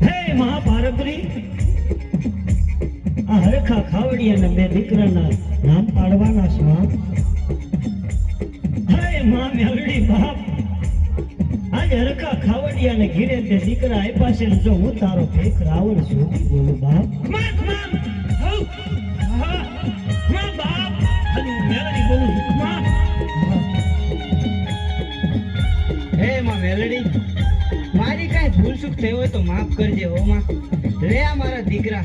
હે મહાપાર્વતી આ હરખા ખાવડિયાના બે દીકરાના નામ પાડવાના છે હે મા મેલડી બાપ આજ હરખા ખાવડિયાને ઘીરે તે દીકરા આપ્યા છે જો હું તારો ભેખ રાવણ છું બોલું બાપ હે માં મેલડી મારી કાંઈ ભૂલ ચૂક થઈ હોય તો માફ કરજે હો માં લે આ મારા દીકરા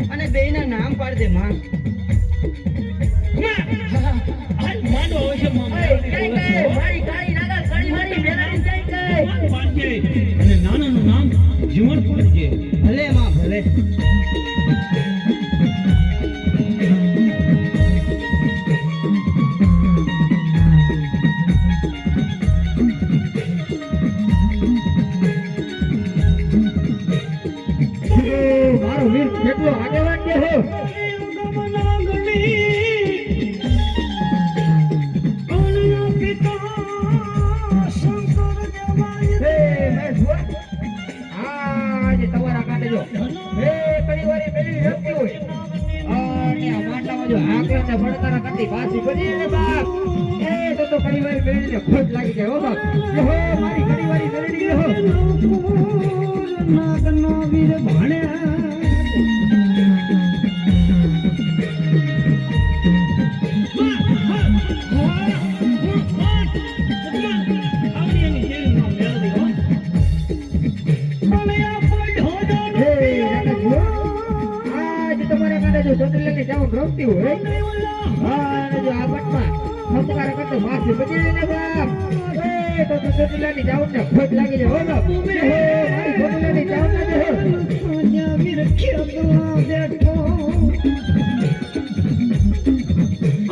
અને બેયના નામ પાડ દે માં અને નાનાનું નામ જીવન પડજે ભલે માં ભલે મારો વીર કેટલો આગેવાન છે હો ખોટ લાગી જાય હો બાપ મારી ઘણી વારી મેળડી હો નાગનો વીર ભાણ્યા રમતી હોય અને જો આ બટમાં ખમકાર કરતો માસી બચી ને બાપ તો ચોટીલાની જાઉં ને ખોટ લાગી જાય હો બાપ મારી ચોટીલાની જાઉં ને હો વીર ખેતલા બેઠો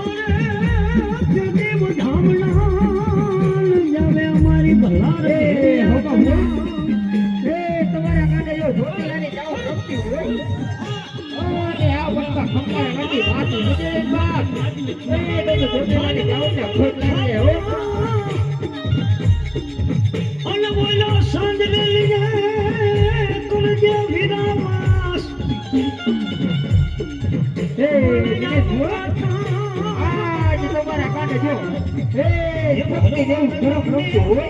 અરે દેવ ધામણા જાવે અમારી ભલા રે હો બાપ તમારા કાંઠે જો ચોટીલાની જાઉં રમતી હોય ખમકાર નથી માસી બચી બાપ તો ચોટીલાની જાઉં ને ખોટ લાગી જાય હો બોલો સાંજ લીજે તુલજે વિરામાસ હે દિનેશ જો આજ તમારા કાંઠે જો હે ભક્તિ દેવ ગરમ રમતું હોય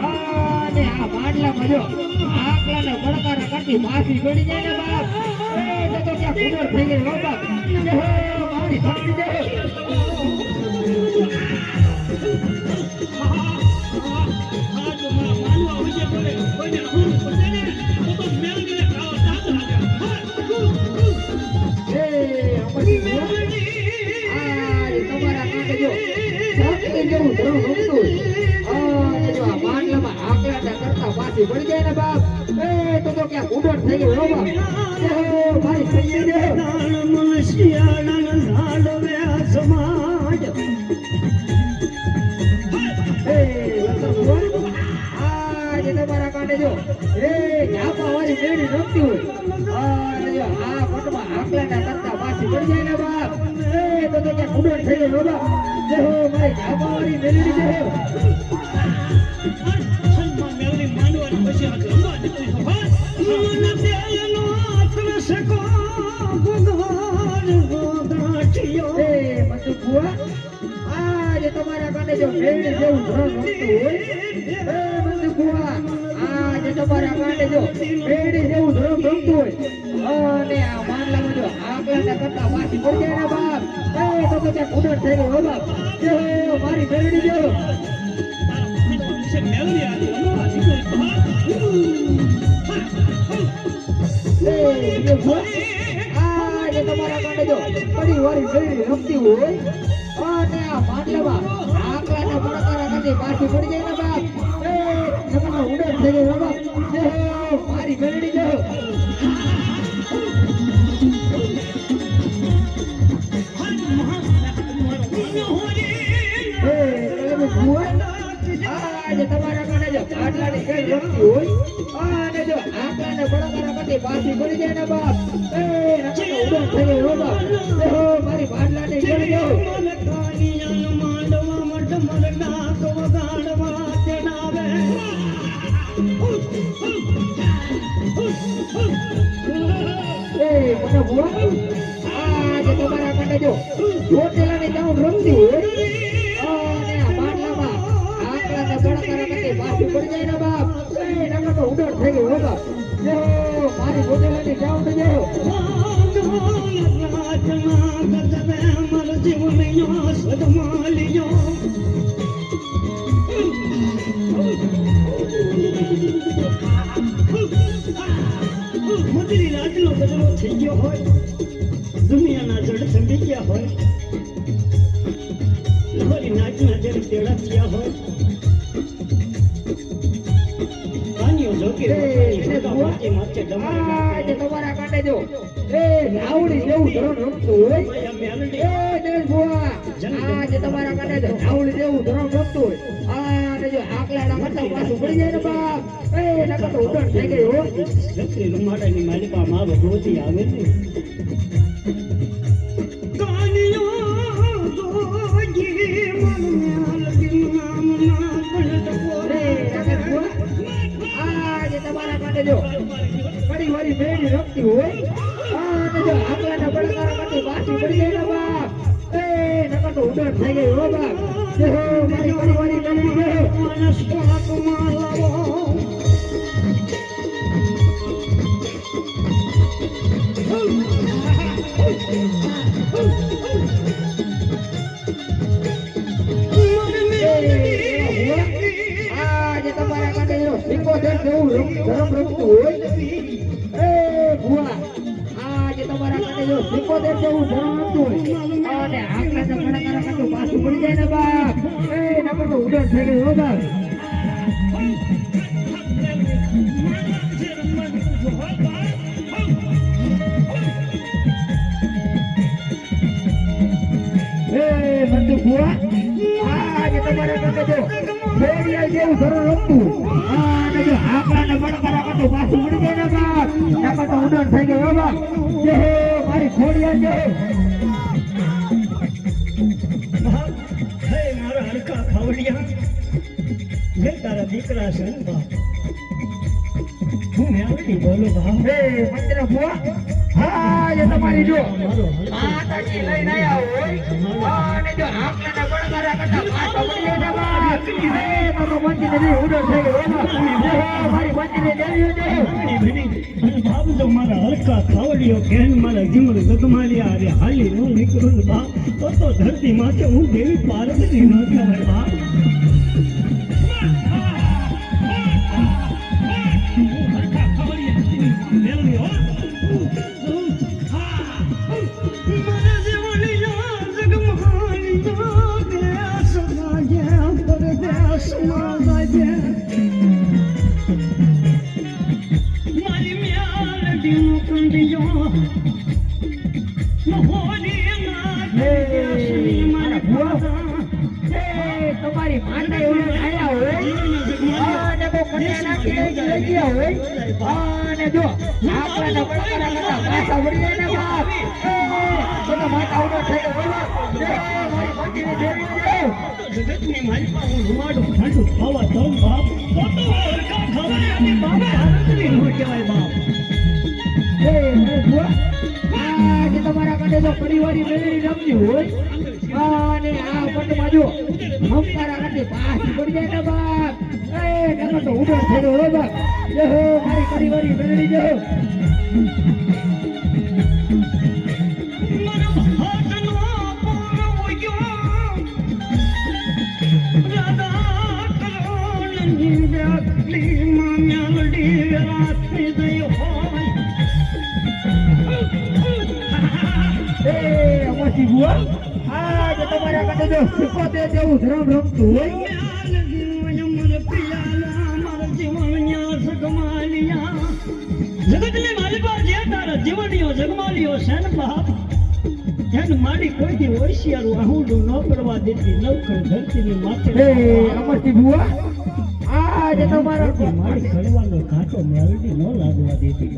અને આ બાટલામાં જો આકલાને બળકારા કરતી માસી પડી જાય ને બાપ તો ક્યાં કુદર થઈ ગઈ હો બાપ મારી ભક્તિ દેવ પડી જાય ને બાપ તો ક્યાં ઉડોટ થઈ ગયો હો બાપ મારી સૈયદ નાળ મનસિયાળા ઝાડવે સમાજ આજ તમારા કાંઠે જો ઝાપા વાળી મેળી રમતી હોય અને જો આ પટમાં આકલાના કરતા પાછી પડી જાય ને બાપ તો ક્યાં ઉડોટ થઈ ગયો હો બાપ મારી ઝાપા વાળી મેળી છે તમારા કાને જો મેળી જેવું ધ્રણ રમતું હોય બંદુકુઆ આજ તમારા કાને જો મેળી જેવું ધ્રણ રમતું હોય અને આ માંડલામાં જો આકલાના કરતા પાછી પડી જાય ને બાપ તો ત્યાં કુદર થઈ ગયો હો બાપ મારી મેળી જો આજે તમારા કાંઠે જો પડી વાળી મેળી રમતી હોય અને આ માંડલામાં આકલાના બળકારા કરતી પાછી પડી જાય ને બાપ જમીનમાં ઉડેટ થઈ ગઈ બાપ મારી મેળી જો આજે તમારા કાંઠે જો આટલાની ખેલ રમતી હોય અને જો આકલાને બળકારા કરતી પાછી પડી જાય ને બાપ ઉડેટ થઈ ગઈ હો બાપ મારી બાટલાની ખેલ જો એ મને ભુવા આજે તમારા માટે જો ચોટેલાની જાઉં રમતી હોય અને આ બાટલામાં આંકડાને બળકારા કરતી પાછી પડી જાય ને બાપ એ નકર તો ઉડાડ થઈ ગઈ હો બાપ જો મારી ચોટેલાની જાઉં તો જો મોતી રાજનો બદલો થઈ ગયો હોય દુનિયાના જડ સંભી ગયા હોય લહોરી નાચના જડ તેડા થયા હોય પાણીઓ જોકે માથે માથે આજે તમારા કાંટે જો એ નાવડી જેવું ધરણ રમતું હોય એ નરેશ ભુવા આજે તમારા કાંટે જો નાવડી જેવું ધરણ રમતું હોય અને જો આકલાના કરતા પાછું પડી જાય ને બાપ એ નકર તો ઉડાડ થઈ ગઈ હો છત્રી રૂમાડાની માલિકા માં ભગવતી આવે ને કાનિયો જોગી મન મ્યાલ નામ ના બળદ એ નરેશ ભુવા આજે તમારા કાંટે જો ઘણી વારી બેડી રમતી હોય અને જો આકલાના બળકારા કરતી પાછી પડી જાય ને બાપ એ નકર તો ઉડાડ થઈ ગઈ હો બાપ જે હો મારી ઘણી વારી બેડી જે માનસ પાકમાં લાવો આજે તમારા માટે સિંગોદર જેવું ધરમ રમતું હોય એ ભુવા આજે તમારા માટે જો સિંગોદર જેવું ધરમ રમતું હોય અને આંકડા બળકારા કરતું પાછું પડી જાય ને બાપ એ નકર તો ઉડાડ થઈ ગઈ હો બાપ મંદુ ભુવા આજે તમારા કાંટે જો બેડિયા જેવું ધરણ રમતું અને જો આંકડાને બળકારા કરતું પાછું પડી જાય ને બાપ નકર તો ઉડાડ થઈ ગઈ હો બાપ જે હે મારી ખોડિયા જે હે મારા હરકા ખાવડિયા હે તારા દીકરા છે ને બાપ હું મેળવી બોલો બાપ હે મંત્ર ભુવા આજે તમારી જો માતાજી લઈને આયા હોય અને જો આંકડાને બળકારા કરતા પાછા પડી જાય ને બાપ એ મારો મંત્રી દેવી ઉડાડ થઈ ગઈ હો બાપ જે હે મારી મંત્રી દેવી જે અને બાપ જો મારા હરકા ખાવડિયો કેન મારા જીવન ગગમાલિયા અરે હાલી હું નીકળું ને બાપ તો ધરતી માથે હું દેવી પાર્વતી ન કહેવાય બાપ તમારી માતા એવું આયા હોય અને બહુ કન્યા નાખી લઈ ગયા હોય અને જો આપણા બળકારા કરતા પાછા વળી જાય ને બાપ તો માતા ઉડો થઈ ગયો મારી મંદિરે દેવી જગતની માલિકા હું રૂમાડું ઠંડુ ખાવા દઉં બાપ તો હરકા ખાવડિયાની બાપ આનંદની ન કહેવાય બાપ આજે તમારા કાંઠે જો પરિવારી મેળવી રમતી હોય અને આ પટમાં જો હમકારા કાંઠે પાછી પડી જાય ને બાપ એ નકર તો ઉડો થઈ ગયો હો બાપ જે હો મારી પરિવારી મેળવી જો આજે તમારા કાંઠે જો સિકોતેર જેવું ધરમ રમતું હોય જગતની માલિકા જે તારા જીવનીઓ જગમાલીઓ છે ને બાપ એને મારી કોઈ દી હોશિયારું આહુડું ન પડવા દેતી નવખર ધરતીની માથે અમરસિંહ ભુવા આજે તમારા મારી ખડવાનો ઘાટો મેળવી ન લાગવા દેતી